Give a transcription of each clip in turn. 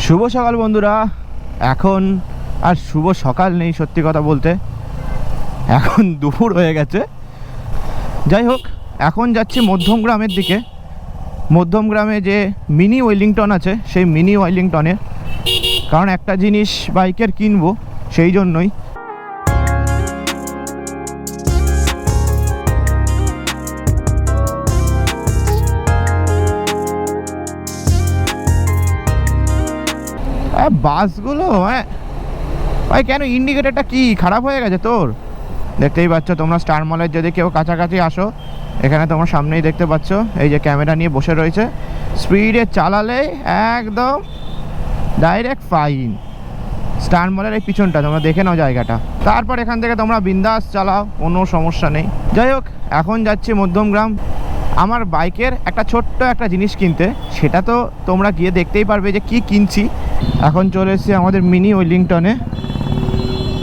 শুভ সকাল বন্ধুরা। এখন আর শুভ সকাল নেই, সত্যি কথা বলতে এখন দুপুর হয়ে গেছে। যাই হোক, এখন যাচ্ছি মধ্যমগ্রামের দিকে। মধ্যমগ্রামে যে মিনি ওয়েলিংটন আছে, সেই মিনি ওয়েলিংটনে, কারণ একটা জিনিস বাইকের কিনবো, সেই জন্যই। বাসগুলো ভাই, কেন ইন্ডিকেটরটা কি খারাপ হয়ে গেছে তোর? দেখতেই পাচ্ছ তোমরা, স্টার মলের যদি কেউ কাছাকাছি আসো, এখানে তোমার সামনেই দেখতে পাচ্ছ এই যে ক্যামেরা নিয়ে বসে রয়েছে। স্পিডে চালালে একদম ডাইরেক্ট ফাইন। স্টার মলের এই পিছনটা তোমরা দেখে নাও জায়গাটা, তারপর এখান থেকে তোমরা বিন্দাস চালাও, কোনো সমস্যা নেই। যাই হোক, এখন যাচ্ছি মধ্যমগ্রাম আমার বাইকের একটা ছোট্ট একটা জিনিস কিনতে। সেটা তো তোমরা গিয়ে দেখতেই পারবে যে কি কিনছি। এখন চলে এসেছি আমাদের মিনি ওয়েলিংটনে,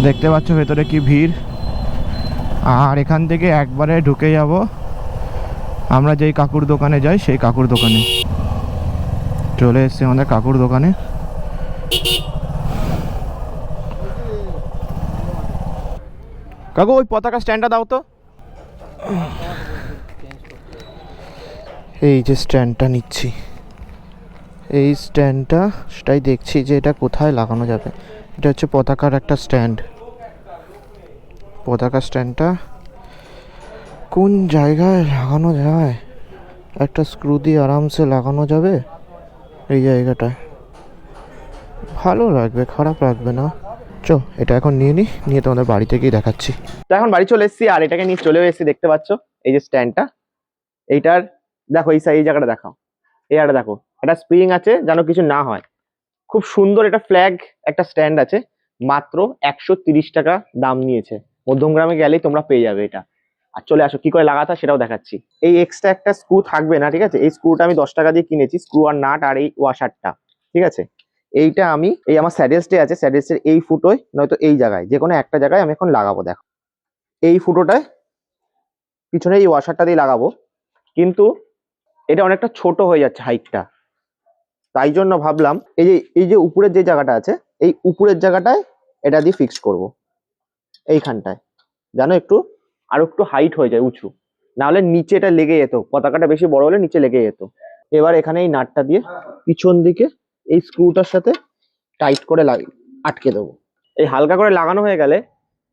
দেখতে পাচ্ছ ভেতরে কি ভিড়। আর এখান থেকে একবারে ঢুকে যাব আমরা যেই কাকুর দোকানে যাই, সেই কাকুর দোকানে। চলে এসেছি আমাদের কাকুর দোকানে। কাকু, ওই পতাকা স্ট্যান্ডটা দাও তো। এই যে স্ট্যান্ডটা নিচ্ছি, এই স্ট্যান্ডটা সেটাই দেখছি যে এটা কোথায় লাগানো যাবে। এটা হচ্ছে পতাকার একটা স্ট্যান্ড। পতাকা স্ট্যান্ডটা কোন জায়গায় লাগানো যায়? একটা স্ক্রু দিয়ে আরামসে লাগানো যাবে এই জায়গাটায়, ভালো লাগবে, খারাপ লাগবে না। চো, এটা এখন নিয়ে তোমাদের বাড়ি থেকেই দেখাচ্ছি। তো এখন বাড়ি চলে এসেছি, আর এটাকে নিয়ে চলেও এসেছি। দেখতে পাচ্ছ এই যে স্ট্যান্ডটা, এইটার দেখো এই জায়গাটা দেখাও, এই জায়গাটা দেখো, একটা স্প্রিং আছে যেন কিছু না হয়। খুব সুন্দর এটা ফ্ল্যাগ একটা স্ট্যান্ড আছে, মাত্র 130 টাকা দাম নিয়েছে। মধ্যমগ্রামে গেলেই তোমরা পেয়ে যাবে এটা। আর চলে আসো, কি করে লাগাতে হয় সেটাও দেখাচ্ছি। এই এক্সট্রা একটা স্ক্রু থাকবে না, ঠিক আছে? এই স্ক্রুটা আমি 10 টাকা দিয়ে কিনেছি, স্ক্রু আর নাট আর এই ওয়াশারটা, ঠিক আছে? এইটা আমি এই আমার স্যাডেল স্টে আছে, স্যাডেলসের এই ফুটোয় নয়তো এই জায়গায়, যে কোনো একটা জায়গায় আমি এখন লাগাবো। দেখো, এই ফুটোটায় পিছনে এই ওয়াশারটা দিয়ে লাগাবো, কিন্তু এটা অনেকটা ছোট হয়ে যাচ্ছে হাইটটা। তাই জন্য ভাবলাম এই যে উপরের যে জায়গাটা আছে, এই উপরের জায়গাটায় এটা দিয়ে ফিক্স করব, এইখানটায়, জানো, আরো একটু হাইট হয়ে যায়, উঁচু। নাহলে নিচে এটা লেগে যেত, পতাকাটা বেশি বড় হলে নিচে লেগে যেত। এবার এখানে এই নাটটা দিয়ে পিছন দিকে এই স্ক্রুটার সাথে টাইট করে আটকে দেবো। এই হালকা করে লাগানো হয়ে গেলে,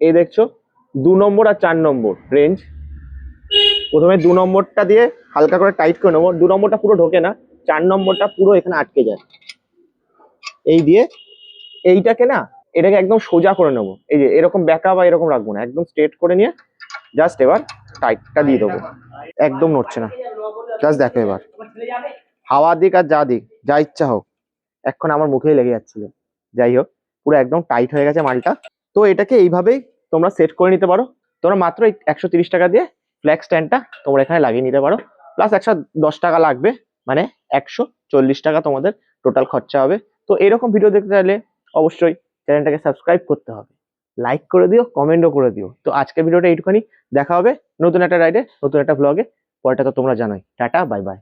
এই দেখছো 2 নম্বর আর 4 নম্বর রেঞ্জ। প্রথমে 2 নম্বরটা দিয়ে হালকা করে টাইট করে নেবো। 2 নম্বরটা পুরো ঢোকে না, 4 নম্বরটা পুরো এখানে আটকে যায়। এই দিয়ে এইটাকে না, এটাকে একদম সোজা করে নেবো। এই যে এরকম ব্যাকা বা এরকম রাখবো না, একদম স্ট্রেট করে নিয়ে জাস্ট এবার টাইটটা দিয়ে দেবো। একদম নড়ছে না, জাস্ট দেখো। এবার হাওয়া দিক আর যা দিক, যা ইচ্ছা হোক, এখন আমার মুখেই লেগে যাচ্ছিল। যাই হোক, পুরো একদম টাইট হয়ে গেছে মালটা। তো এটাকে এইভাবেই তোমরা সেট করে নিতে পারো। তোমরা মাত্র 130 টাকা দিয়ে ফ্ল্যাগ স্ট্যান্ডটা তোমরা এখানে লাগিয়ে নিতে পারো। প্লাস 110 টাকা লাগবে, মানে 140 টাকা তোমাদের টোটাল খরচা হবে। তো এরকম ভিডিও দেখতে চাইলে অবশ্যই চ্যানেলটাকে সাবস্ক্রাইব করতে হবে, লাইক করে দিও, কমেন্টও করে দিও। তো আজকের ভিডিওটা এইটুখানি। দেখা হবে নতুন একটা রাইডে, নতুন একটা ব্লগে। পরেরটা তো তোমরা জানোই। Tata, bye bye.